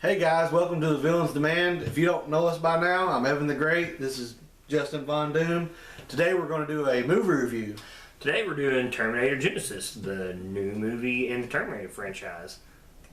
Hey guys, welcome to the Villains Demand. If you don't know us by now, I'm Evan the Great. This is Justin Von Doom. Today we're going to do a movie review. Today we're doing Terminator Genisys, the new movie in the Terminator franchise.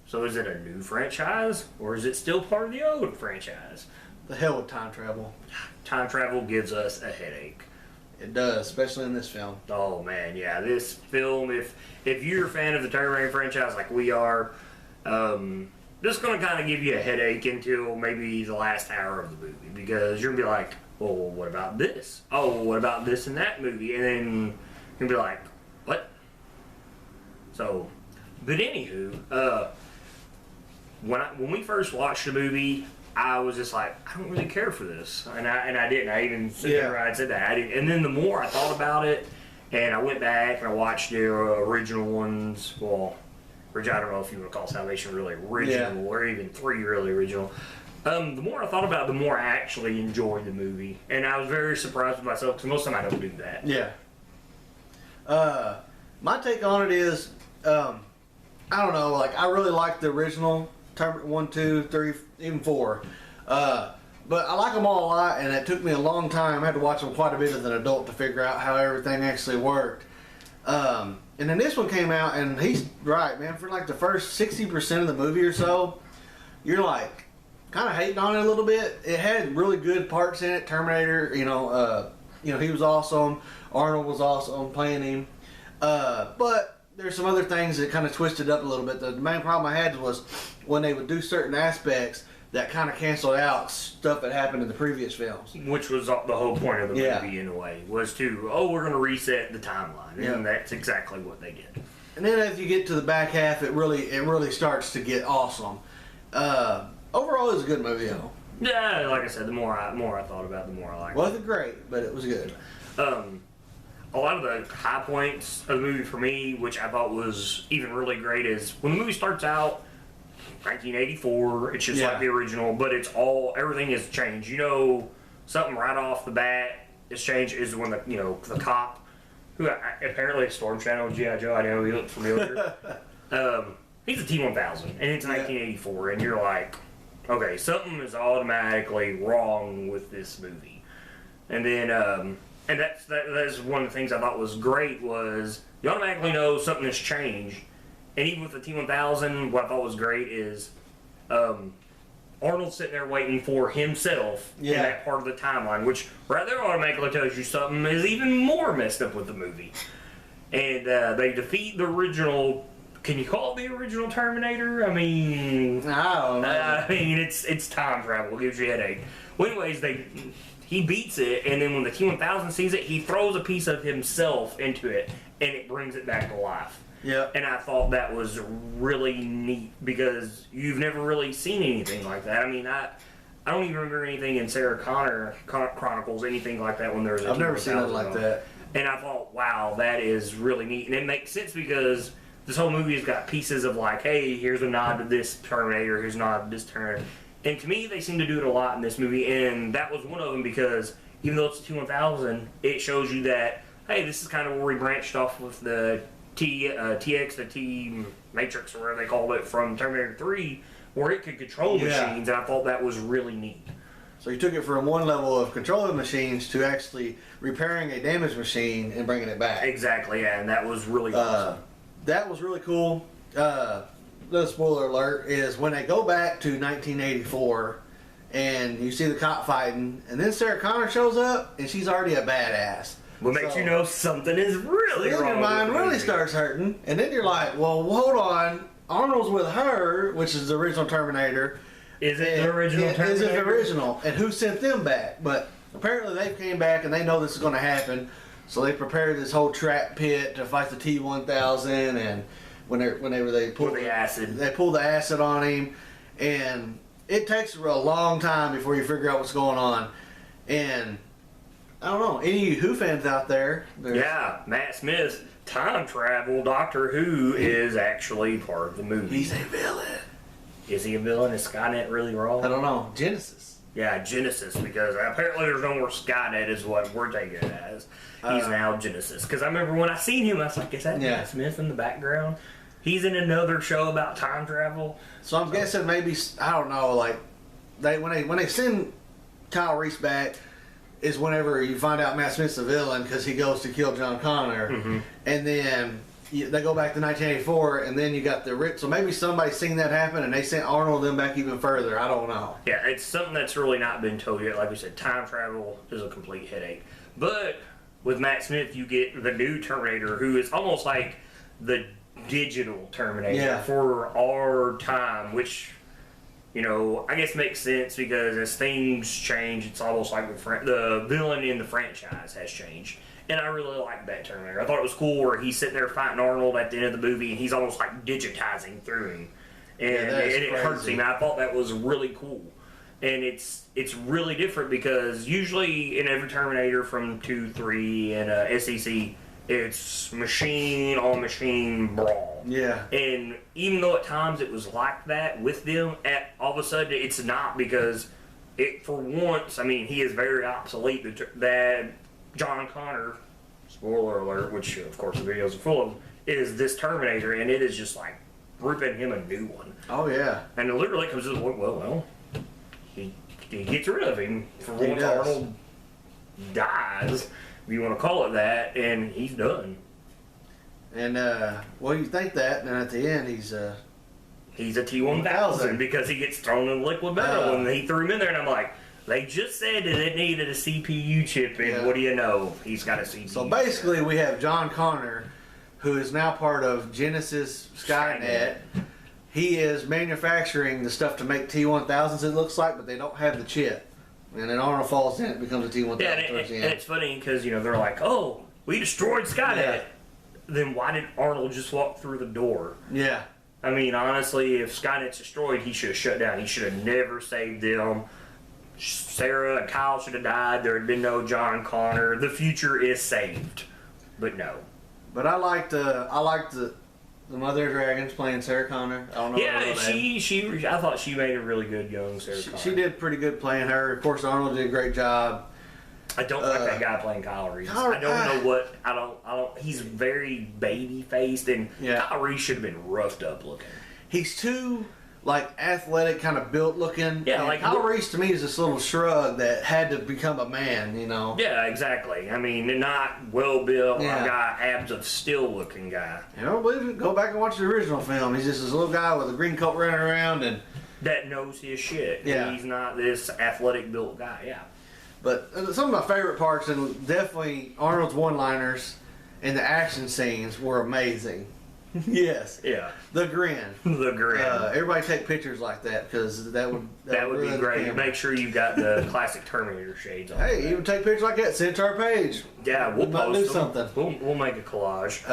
So is it a new franchise, or is it still part of the old franchise? The hell with time travel. Time travel gives us a headache. It does, especially in this film. Oh man, yeah, this film, if you're a fan of the Terminator franchise like we are, this is going to kind of give you a headache until maybe the last hour of the movie, because you're going to be like, well, what about this? Oh, what about this and that movie? And then you're going to be like, what? So, but anywho, when we first watched the movie, I was just like, I don't really care for this, and I didn't. I even said that. I didn't. And then the more I thought about it, and I went back and I watched the original ones, well, which I don't know if you want to call Salvation really original or even 3 really original. The more I thought about it, the more I actually enjoyed the movie, and I was very surprised with myself because most of the time I don't do that. Yeah. My take on it is, I don't know. Like, I really like the original 1, 2, 3, even 4. But I like them all a lot, and it took me a long time. I had to watch them quite a bit as an adult to figure out how everything actually worked. And then this one came out, and he's right, man. For like the first 60% of the movie or so, you're like kind of hating on it a little bit. It had really good parts in it. Terminator, he was awesome. Arnold was awesome playing him. But there's some other things that kind of twisted up a little bit. The main problem I had was when they would do certain aspects that kind of canceled out stuff that happened in the previous films. Which was the whole point of the movie, in a way, was to, we're going to reset the timeline. And that's exactly what they did. And then as you get to the back half, it really starts to get awesome. Overall, it was a good movie, though. Yeah, like I said, the more I thought about it, the more I liked it. Wasn't great, but it was good. A lot of the high points of the movie for me, which I thought was even really great, is when the movie starts out, 1984, it's just like the original, but everything has changed. You know, something right off the bat has changed is when the cop, who apparently is Storm Shadow G.I. Joe, I know he looked familiar. He's a T-1000, and it's 1984, and you're like, okay, something is automatically wrong with this movie. And then, and that's one of the things I thought was great, was you automatically know something has changed. And even with the T-1000, what I thought was great is Arnold's sitting there waiting for himself in that part of the timeline, which right there automatically tells you something is even more messed up with the movie. And they defeat the original. Can you call it the original Terminator? I mean, I don't know. I mean, it's time travel. It gives you a headache. Well, anyways, he beats it, and then when the T-1000 sees it, he throws a piece of himself into it, and it brings it back to life. Yeah. And I thought that was really neat, because you've never really seen anything like that. I mean, I don't even remember anything in Sarah Connor Chronicles, anything like that when there was a I've never seen it like that. And I thought, wow, that is really neat. And it makes sense because this whole movie has got pieces of like, hey, here's a nod to this Terminator, here's a nod to this Terminator. And to me, they seem to do it a lot in this movie, and that was one of them, because even though it's a T-1000, it shows you that, hey, this is kind of where we branched off with the TX, the T Matrix, or whatever they called it, from Terminator 3, where it could control machines, and I thought that was really neat. So you took it from one level of controlling machines to actually repairing a damaged machine and bringing it back. Exactly, yeah, and that was really awesome. That was really cool. The spoiler alert is when they go back to 1984 and you see the cop fighting, and then Sarah Connor shows up and she's already a badass. What makes you know something is really wrong. Your mind really starts hurting, and then you're like, well, hold on. Arnold's with her, which is the original Terminator. Is it the original Terminator? Is it the original? And who sent them back? But apparently they came back and they know this is going to happen, so they prepared this whole trap pit to fight the T-1000. And whenever they pull the acid, they pull the acid on him, and it takes a long time before you figure out what's going on. And I don't know, any of you Who fans out there? Yeah, Matt Smith's time travel Doctor Who is actually part of the movie. He's a villain. Is he a villain? Is Skynet really wrong? I don't know. Genisys. Yeah, Genisys, because apparently there's no more Skynet is what we're taking it as. He's now Genisys. Because I remember when I seen him, I was like, is that Matt Smith in the background? He's in another show about time travel. So I'm guessing maybe, I don't know, like when they send Kyle Reese back is whenever you find out Matt Smith's the villain because he goes to kill John Connor, and then they go back to 1984, and then you got the so maybe somebody's seen that happen and they sent Arnold them back even further. I don't know. Yeah, it's something that's really not been told yet. Like we said, time travel is a complete headache. But with Matt Smith, you get the new Terminator, who is almost like the digital Terminator for our time, which, you know, I guess makes sense because as things change, it's almost like the villain in the franchise has changed. And I really liked that Terminator. I thought it was cool where he's sitting there fighting Arnold at the end of the movie, and he's almost like digitizing through him, and it hurts him. I thought that was really cool. And it's really different because usually in every Terminator from 2, 3, and SEC, it's machine on machine brawl. Yeah. And even though at times it was like that with them, all of a sudden it's not, because for once, I mean, he is very obsolete. That John Connor, spoiler alert, which of course the videos are full of, is this Terminator, and it is just like ripping him a new one. Oh yeah. And it literally comes to the point, well, he gets rid of him for once. Arnold dies, if you want to call it that, and he's done. And well, you think that, and then at the end he's a T-1000 because he gets thrown in liquid metal, and he threw him in there, and I'm like, they just said that it needed a CPU chip in. Yeah. What do you know? He's got a CPU. So basically, we have John Connor, who is now part of Genisys Skynet. He is manufacturing the stuff to make T-1000s, it looks like, but they don't have the chip. And then Arnold falls in, it becomes a T-1000. Yeah, and it's funny because, you know, they're like, oh, we destroyed Skynet. Yeah. Then why did Arnold just walk through the door? Yeah. I mean, honestly, if Skynet's destroyed, he should have shut down. He should have never saved them. Sarah and Kyle should have died. There had been no John Connor. The future is saved, but no. But I liked the Mother of Dragons playing Sarah Connor. I don't know. Yeah, I thought she made a really good young Sarah Connor. She did pretty good playing her. Of course, Arnold did a great job. I don't like that guy playing Kyle Reese. I don't know what I don't. He's very baby faced, and Kyle Reese should have been roughed up looking. He's too like athletic, kind of built looking. Yeah, and like Kyle Reese to me is this little shrug that had to become a man, you know. Yeah, exactly. I mean, not well built, guy, abs of steel looking guy. You don't believe it? Go back and watch the original film. He's just this little guy with a green coat running around and that knows his shit. Yeah, he's not this athletic built guy. Yeah. But some of my favorite parts, and definitely Arnold's one-liners and the action scenes were amazing. Yes. Yeah. The grin. The grin. Everybody take pictures like that because that would be great. Make sure you got the classic Terminator shades on. Hey, even take pictures like that. Send it to our page. Yeah, we'll post do something. We'll make a collage.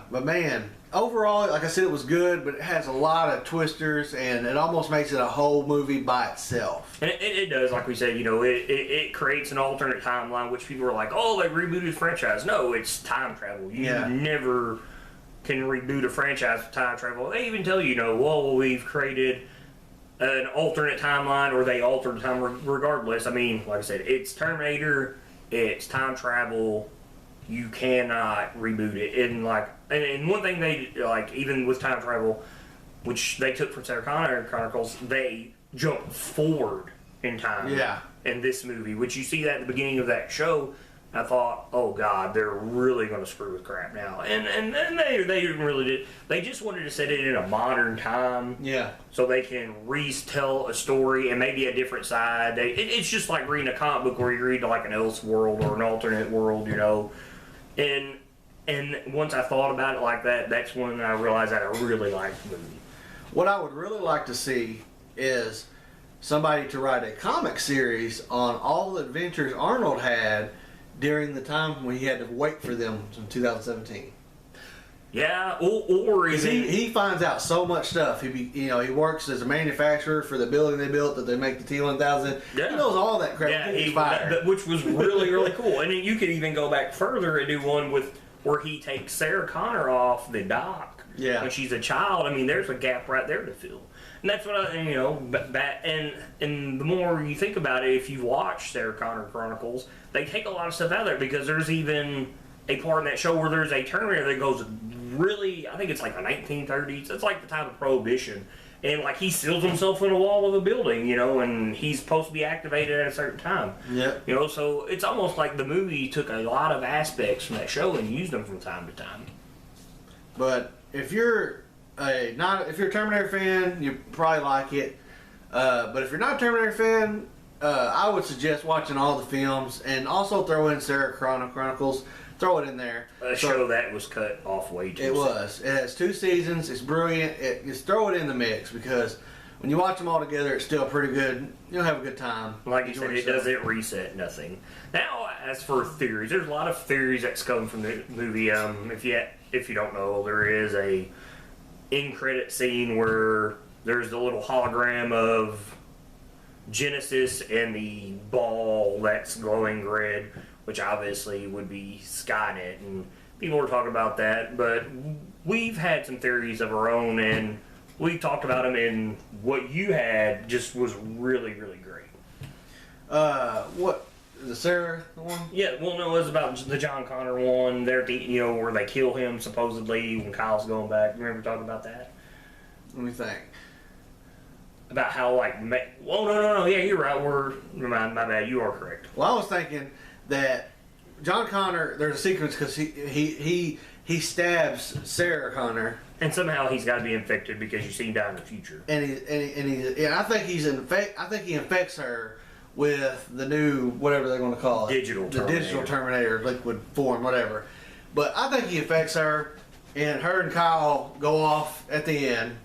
But man, overall, like I said, it was good, but it has a lot of twisters, and it almost makes it a whole movie by itself. And it does, like we said, you know, it creates an alternate timeline, which people are like, oh, they rebooted the franchise. No, it's time travel. You never can reboot a franchise with time travel. They even tell you, you know, well, we've created an alternate timeline, or they altered the time regardless. I mean, like I said, it's Terminator, it's time travel. You cannot reboot it. And one thing they, like, even with time travel, which they took from Sarah Connor Chronicles, they jump forward in time. Yeah. In this movie, which you see that at the beginning of that show. I thought, oh God, they're really going to screw with crap now, and they didn't really did. They just wanted to set it in a modern time, so they can retell a story and maybe a different side. It's just like reading a comic book where you read like an else world or an alternate world, you know. And once I thought about it like that, that's when I realized that I really liked the movie. What I would really like to see is somebody to write a comic series on all the adventures Arnold had during the time when he had to wait for them in 2017. Yeah, or even he finds out so much stuff. He works as a manufacturer for the building they built that they make the T-1000. Yeah. He knows all that crap. Yeah, which was really really cool. And you could even go back further and do one with where he takes Sarah Connor off the dock when she's a child. I mean, there's a gap right there to fill. And that's what and the more you think about it, if you watch Sarah Connor Chronicles, they take a lot of stuff out of there because there's even a part in that show where there's a Terminator that goes really, I think it's like the 1930s. It's like the time of Prohibition. And like he seals himself in a wall of a building, you know, and he's supposed to be activated at a certain time. Yep. You know, so it's almost like the movie took a lot of aspects from that show and used them from time to time. But if you're if you're a Terminator fan, you probably like it. But if you're not a Terminator fan, I would suggest watching all the films and also throw in Sarah Chronicles. Throw it in there. A show that was cut off way too soon. It was. It has 2 seasons. It's brilliant. Just throw it in the mix because when you watch them all together, it's still pretty good. You'll have a good time. Like you said, it doesn't reset nothing. Now, as for theories, there's a lot of theories that's come from the movie. If you don't know, there is a end credit scene where there's the little hologram of Genisys and the ball that's glowing red, which obviously would be Skynet, and people were talking about that, but we've had some theories of our own, and we talked about them, and what you had just was really, really great. What? The Sarah one? Yeah, well, no, it was about the John Connor one, there, where they kill him, supposedly, when Kyle's going back. You remember talking about that? Let me think. About how, like, no, yeah, you're right, my bad, you are correct. Well, I was thinking that John Connor, there's a sequence because he stabs Sarah Connor, and somehow he's got to be infected because you see him die in the future. And I think he infects her with the new whatever they're going to call it, Digital Terminator, liquid form, whatever. But I think he infects her, and her and Kyle go off at the end,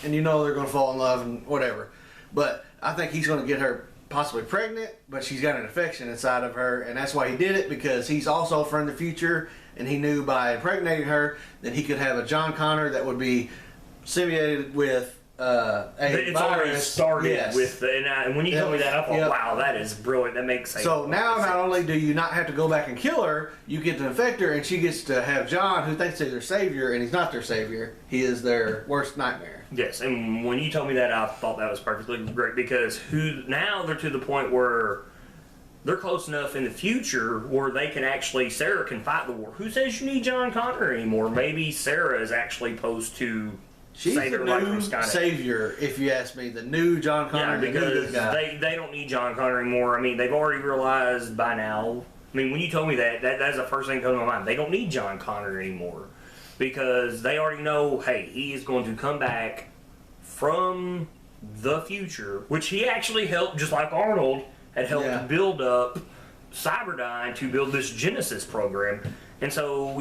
and you know they're going to fall in love and whatever. But I think he's going to get her possibly pregnant, but she's got an infection inside of her, and that's why he did it, because he's also from the future, and he knew by impregnating her that he could have a John Connor that would be simulated with a it's virus. already started with and when you told me that, I thought, wow, that is brilliant. That makes sense. So now not only do you not have to go back and kill her, you get to infect her, and she gets to have John, who thinks he's their savior, and he's not their savior. He is their worst nightmare. Yes, and when you told me that, I thought that was perfectly great, because now they're to the point where they're close enough in the future where they can actually, Sarah can fight the war. Who says you need John Connor anymore? Maybe Sarah is actually supposed to She's save the her life from new Skynet. Savior, if you ask me. The new John Connor. Yeah, because they don't need John Connor anymore. I mean, they've already realized by now. I mean, when you told me that's the first thing that comes to my mind. They don't need John Connor anymore, because they already know, hey, he is going to come back from the future, which he actually helped, just like Arnold had helped build up Cyberdyne to build this Genisys program. And so,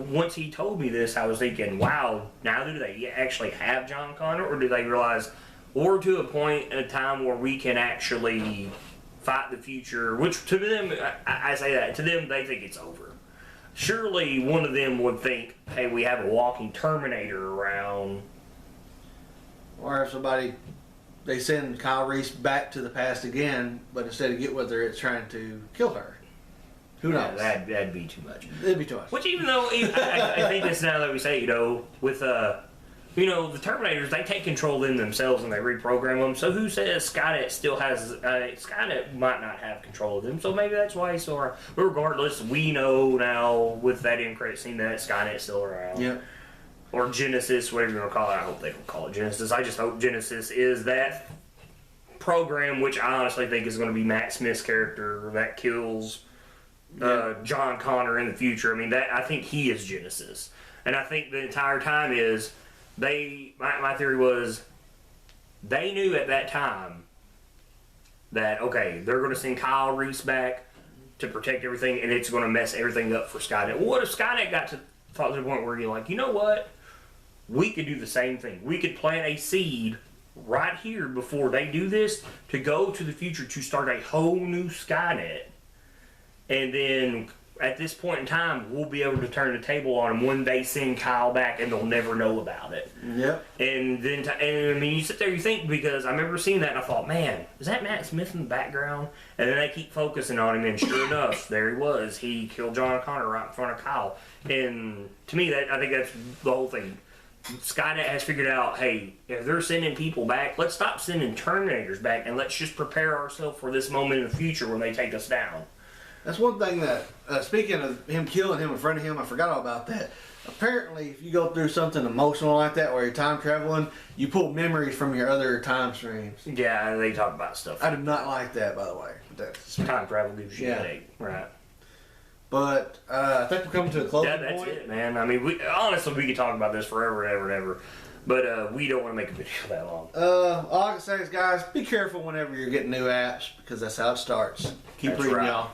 once he told me this, I was thinking, wow, now do they actually have John Connor, or do they realize, or to a point in a time where we can actually fight the future, which to them, I say that, to them, they think it's over. Surely one of them would think, hey, we have a walking Terminator around. Or if they send Kyle Reese back to the past again, but instead of get with her, it's trying to kill her. Who knows? That'd be too much. It'd be too much. Which, even though, I think this now that we say, with, the Terminators, they take control of them themselves and they reprogram them. So who says Skynet still has, Skynet might not have control of them. So maybe that's why he's still around. But regardless, we know now with that end credit scene that Skynet's still around. Yep. Or Genisys, whatever you want to call it. I hope they don't call it Genisys. I just hope Genisys is that program, which I honestly think is going to be Matt Smith's character that kills John Connor in the future. I mean, I think he is Genisys. And I think the entire time is, my theory was, they knew at that time that, okay, they're going to send Kyle Reese back to protect everything, and it's going to mess everything up for Skynet. Well, what if Skynet got to the point where you're like, you know what? We could do the same thing. We could plant a seed right here before they do this to go to the future to start a whole new Skynet. And then at this point in time, we'll be able to turn the table on them when they send Kyle back, and they'll never know about it. Yep. And then, I mean, you sit there, you think, because I remember seeing that, and I thought, man, is that Matt Smith in the background? And then they keep focusing on him, and sure enough, there he was. He killed John Connor right in front of Kyle. And to me, I think that's the whole thing. Skynet has figured out, hey, if they're sending people back, let's stop sending Terminators back, and let's just prepare ourselves for this moment in the future when they take us down. That's one thing that, speaking of him killing him in front of him, I forgot all about that. apparently, if you go through something emotional like that, where you're time traveling, you pull memories from your other time streams. Yeah, they talk about stuff. I do not like that, by the way. That's, Time travel gives you a Yeah. headache, right? but I think we're coming to a closing Yeah, that's point. it, man. I mean, honestly, we could talk about this forever, ever, and ever. But we don't want to make a video that long. All I can say is, guys, be careful whenever you're getting new apps because that's how it starts. Keep That's reading, right. y'all.